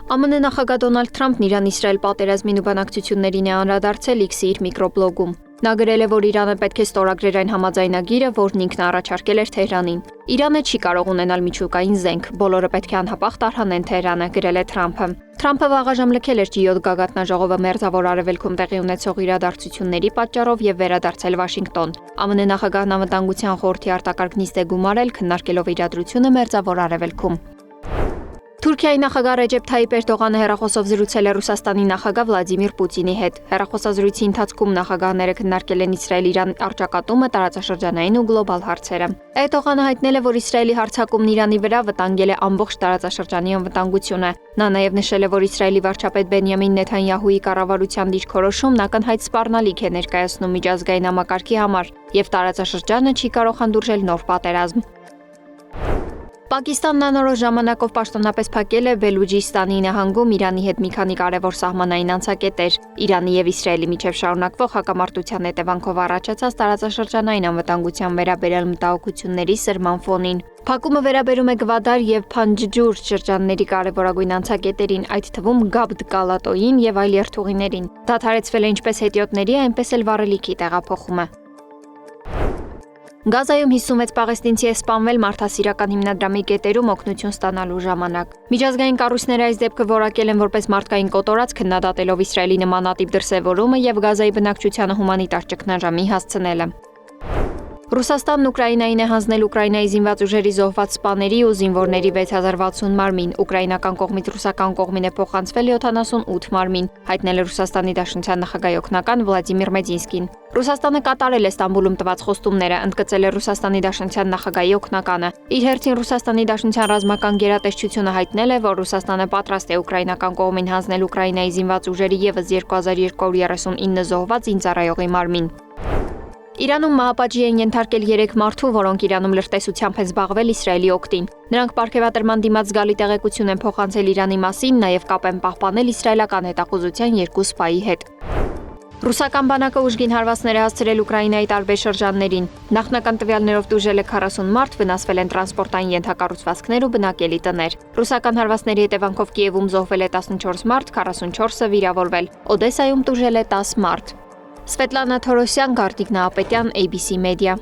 ԱՄՆ նախագահ Դոնալդ Թրամփն Իրան-Իսրայել պատերազմին ու բանակցություններին է անդրադարձել X-ի իր միկրոբլոգում։ Նա գրել է, որ Իրանը պետք է ստորագրեր այն համաձայնագիրը, որն ինքն առաջարկել էր Թեհրանին։ Իրանը չի կարող ունենալ միջուկային զենք, բոլորը պետք է անհապաղ տարհանեն Թեհրանը, գրել է Թրամփը։ Թրամփը վաղաժամ լքել էր G7 գագաթնաժողովը Մերձավոր Արևելքում տեղի ունեցող իրադարձությունների պատճառով եւ վերադարձել Վաշինգտոն։ ԱՄՆ նախագահն Անվտանգության խորհրդի արտակարգ նիստ է գումարել, քննարկելով իրադրությունը Մերձավոր Արևելքում։ Թուրքիայի նախագահ Ռեջեփ Թայիպ Էրդողանը հեռախոսով զրուցել է Ռուսաստանի նախագահ Վլադիմիր Պուտինի հետ։ Հեռախոսազրույցի ընթացքում նախագահները քննարկել են Իսրայել-Իրան առճակատումը, տարածաշրջանային ու գլոբալ հարցերը։ Էրդողանը հայտնել է, որ Իսրայելի հարձակումն Իրանի վրա վտանգել է ամբողջ տարածաշրջանի անվտանգությունը։ Նա նաև նշել է, որ Իսրայելի վարչապետ Բենյամին Նեթանյահուի կառավարության դիրքորոշումն ակնհայտ սպառնալիք է ներկայացնում միջազգային համակարգի համար, եւ տարածաշրջանը չի կարող հանդուրժել նոր պատերազմ։ Պակիստանն անորոշ ժամանակով պաշտոնապես փակել է Բելուջիստանի նահանգում Իրանի հետ մի քանի կարևոր սահմանային անցակետեր։ Իրանի եւ Իսրայելի միջև շարունակվող հակամարտության հետևանքով առաջացած տարածաշրջանային անվտանգության վերաբերյալ մտահոգությունների սրման ֆոնին։ Փակումը վերաբերում է Գվադար եւ Փանջջուր շրջանների կարևորագույն անցակետերին, այդ թվում Գաբդ Կալատոյին եւ այլ երթուղիներին։ Դադարեցվել է ինչպես հետիոտների, այնպես էլ վառելիքի տեղափոխումը։ Գազայում 56 պաղեստինցի է սպանվել մարդասիրական հիմնադրամի կետերում օգնություն ստանալու ժամանակ։ Միջազգային կառույցները այս դեպքը որակել են որպես մարդկային կոտորած, քննադատելով Իսրայելի նմանատիպ դրսևորումը եւ Գազայի բնակչությանը հումանիտար ճգնաժամի հասցնելը։ Ռուսաստանն Ուկրաինային է հանձնել Ուկրաինայի զինված ուժերի զոհված սպաների ու զինվորների 6060 մարմին, ուկրաինական կողմից ռուսական կողմին է փոխանցվել 78 մարմին, հայտնել է Ռուսաստանի Դաշնության նախագահի օգնական Վլադիմիր Մեդինսկին։ Ռուսաստանը կատարել է Ստամբուլում տված խոստումները, ընդգծել է Ռուսաստանի Դաշնության նախագահի օգնականը։ Իր հերթին Ռուսաստանի Դաշնության ռազմական գերատեսչությունը հայտնել է, որ Ռուսաստանը պատրաստ է ուկրաինական կողմին հանձնել Ուկրաինայի զինված ուժերի եւս 2239 զոհված զինծառայողի մարմին։ Իրանում մահապատժի են ենթարկել 3 մարդու, որոնք Իրանում լրտեսությամբ են զբաղվել Իսրայելի օգտին։ Նրանք պարգևատրման դիմաց զգալի տեղեկություն են փոխանցել Իրանի մասին, նաև կապ են պահպանել իսրայելական հետախուզության 2 սպայի հետ։ Ռուսական բանակը ուժգին հարվածներ է հասցրել Ուկրաինայի տարբեր շրջաններին։ Նախնական տվյալներով տուժել է 40 մարդ, վնասվել են տրանսպորտային ենթակառուցվածքներ ու բնակելի տներ։ Ռուսական հարվածների հետևանքով Կիևում զոհվել է 14 մարդ, 44-ը վիրավորվել։ Օդեսայում տուժել է 10 մարդ։ Սվետլանա Թորոսյան, Գարտիկ Նահապետյան, ABC Media։